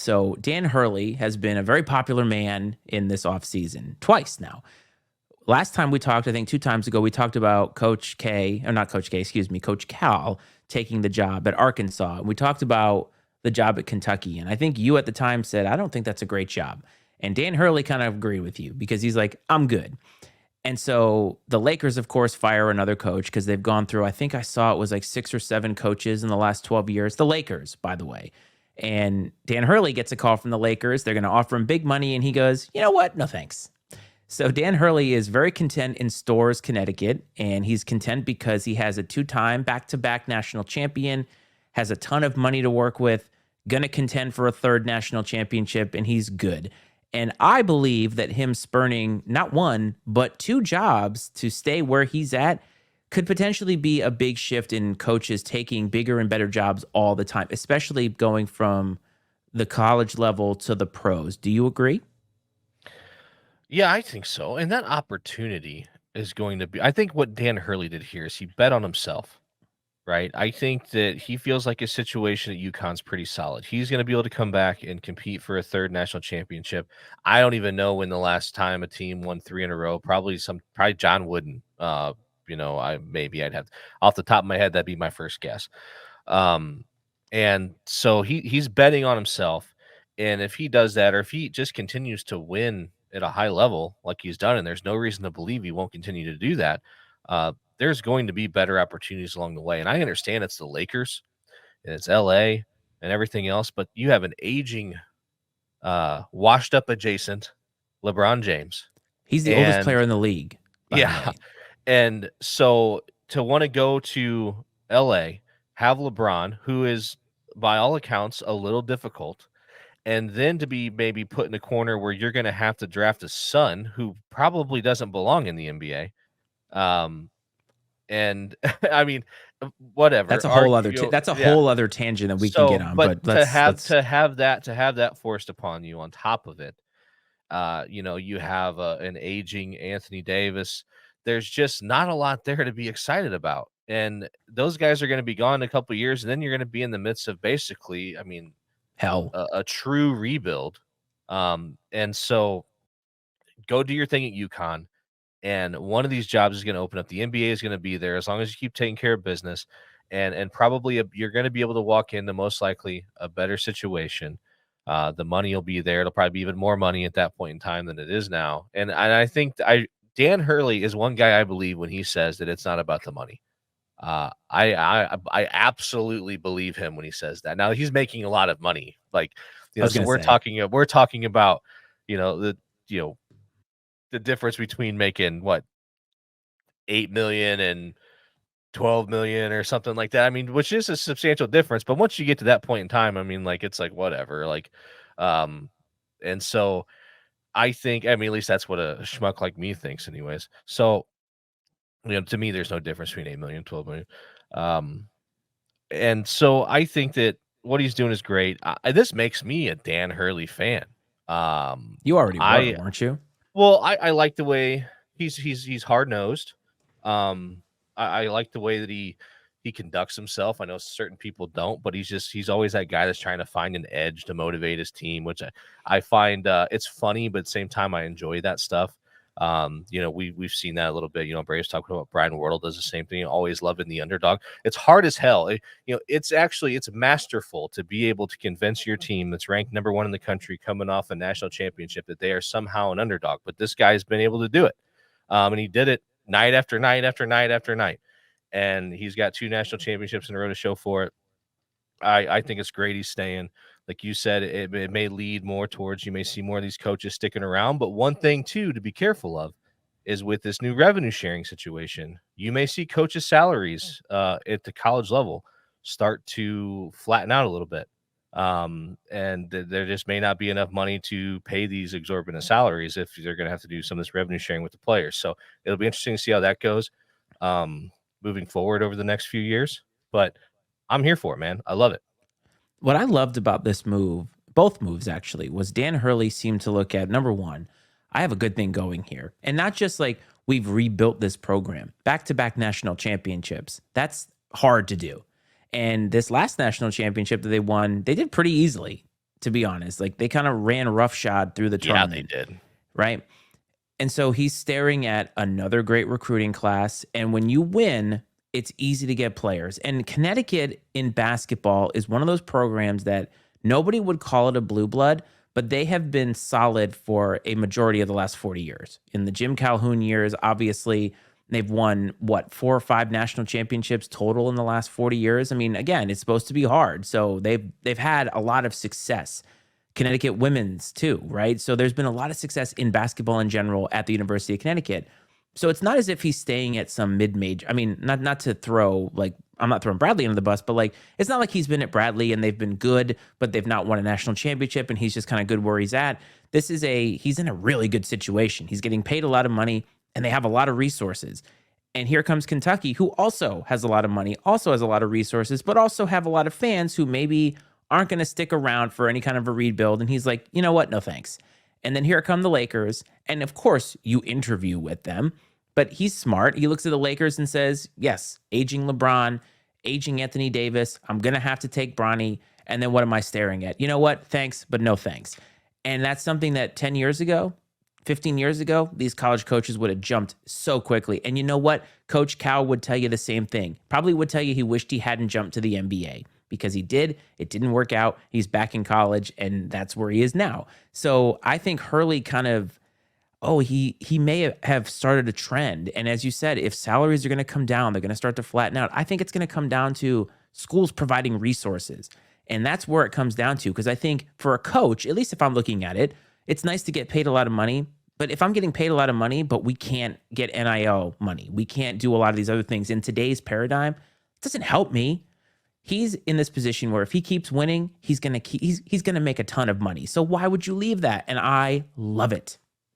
So Dan Hurley has been a very popular man in this offseason, twice now. Last time we talked, I think 2 times ago, we talked about Coach K, or not Coach K, excuse me, Coach Cal taking the job at Arkansas. We talked about the job at Kentucky. And I think you at the time said, I don't think that's a great job. And Dan Hurley kind of agreed with you because he's like, I'm good. And so the Lakers, of course, fire another coach because they've gone through, I think I saw it was like 6 or 7 coaches in the last 12 years. The Lakers, by the way. And Dan Hurley gets a call from the Lakers. They're going to offer him big money. And he goes, you know what? No, thanks. So Dan Hurley is very content in Storrs, Connecticut, and he's content because he has a 2-time back-to-back national champion, has a ton of money to work with, going to contend for a 3rd national championship, and he's good. And I believe that him spurning not 1, but 2 jobs to stay where he's at could potentially be a big shift in coaches taking bigger and better jobs all the time, especially going from the college level to the pros. Do you agree? Yeah, I think so. And that opportunity is going to be I think what Dan Hurley did here is he bet on himself, right? I think that he feels like his situation at UConn's pretty solid. He's going to be able to come back and compete for a 3rd national championship. I don't even know when the last time a team won 3 in a row. Probably John Wooden. I'd have off the top of my head, that'd be my first guess. And so he's betting on himself. And if he does that, or if he just continues to win at a high level like he's done, and there's no reason to believe he won't continue to do that, there's going to be better opportunities along the way. And I understand it's the Lakers and it's LA and everything else, but you have an aging, washed up adjacent LeBron James. He's the oldest player in the league. Yeah. And so to want to go to LA, have LeBron, who is by all accounts a little difficult, and then to be maybe put in a corner where you're going to have to draft a son who probably doesn't belong in the NBA. And I mean, whatever. That's a whole other. That's a whole other tangent that we can get on. But to have that forced upon you on top of it, you have an aging Anthony Davis. There's just not a lot there to be excited about, and those guys are going to be gone in a couple of years, and then you're going to be in the midst of basically, I mean, hell, a true rebuild. And so go do your thing at UConn. And one of these jobs is going to open up. The NBA is going to be there as long as you keep taking care of business, and probably you're going to be able to walk into most likely a better situation. The money will be there. It'll probably be even more money at that point in time than it is now. And I think Dan Hurley is one guy I believe when he says that it's not about the money. I absolutely believe him when he says that. Now he's making a lot of money. Like, so we're talking about, the difference between making what 8 million and 12 million or something like that. I mean, which is a substantial difference, but once you get to that point in time, I mean, like, it's like, whatever, like, and so I think, I mean, at least that's what a schmuck like me thinks anyways. So, to me, there's no difference between 8 million, 12 million. And so I think that what he's doing is great. This makes me a Dan Hurley fan. You already were, weren't you? Well, I like the way he's hard nosed. I like the way that he conducts himself. I know certain people don't, but he's always that guy that's trying to find an edge to motivate his team, which I find it's funny, but at the same time I enjoy that stuff. We've seen that a little bit. Braves talking about Brian Wardle does the same thing. Always loving the underdog. It's hard as hell. It's masterful to be able to convince your team that's ranked number 1 in the country coming off a national championship that they are somehow an underdog. But this guy's been able to do it. And he did it night after night after night after night. And he's got 2 national championships in a row to show for it. I think it's great he's staying. Like you said, it may lead more towards, you may see more of these coaches sticking around. But one thing, too, to be careful of is with this new revenue sharing situation, you may see coaches' salaries at the college level start to flatten out a little bit. And there just may not be enough money to pay these exorbitant salaries if they're going to have to do some of this revenue sharing with the players. So it'll be interesting to see how that goes moving forward over the next few years. But I'm here for it, man. I love it. What I loved about this move, both moves actually, was Dan Hurley seemed to look at, number one, I have a good thing going here. And not just like we've rebuilt this program, back-to-back national championships. That's hard to do. And this last national championship that they won, they did pretty easily, to be honest. Like they kind of ran roughshod through the Yeah, they tournament, did. right? And so he's staring at another great recruiting class. And when you win, it's easy to get players. And Connecticut in basketball is one of those programs that nobody would call it a blue blood, but they have been solid for a majority of the last 40 years. In the Jim Calhoun years, obviously, they've won, what, 4 or 5 national championships total in the last 40 years. I mean, again, it's supposed to be hard. So they've had a lot of success. Connecticut women's too, right? So there's been a lot of success in basketball in general at the University of Connecticut. So it's not as if he's staying at some mid-major. I mean, not to throw, like, I'm not throwing Bradley under the bus, but like it's not like he's been at Bradley and they've been good, but they've not won a national championship and he's just kind of good where he's at. He's in a really good situation. He's getting paid a lot of money and they have a lot of resources. And here comes Kentucky, who also has a lot of money, also has a lot of resources, but also have a lot of fans who maybe aren't going to stick around for any kind of a rebuild. And he's like, you know what? No, thanks. And then here come the Lakers. And of course, you interview with them, but he's smart. He looks at the Lakers and says, yes, aging LeBron, aging Anthony Davis. I'm going to have to take Bronny. And then what am I staring at? You know what? Thanks, but no thanks. And that's something that 10 years ago, 15 years ago, these college coaches would have jumped so quickly. And you know what? Coach Cal would tell you the same thing. Probably would tell you he wished he hadn't jumped to the NBA. Because he did, it didn't work out. He's back in college, and that's where he is now. So I think Hurley kind of, he may have started a trend. And as you said, if salaries are going to come down, they're going to start to flatten out. I think it's going to come down to schools providing resources. And that's where it comes down to. Because I think for a coach, at least if I'm looking at it, it's nice to get paid a lot of money. But if I'm getting paid a lot of money, but we can't get NIL money, we can't do a lot of these other things in today's paradigm, it doesn't help me. He's in this position where if he keeps winning, he's gonna make a ton of money. So why would you leave that? And I love it.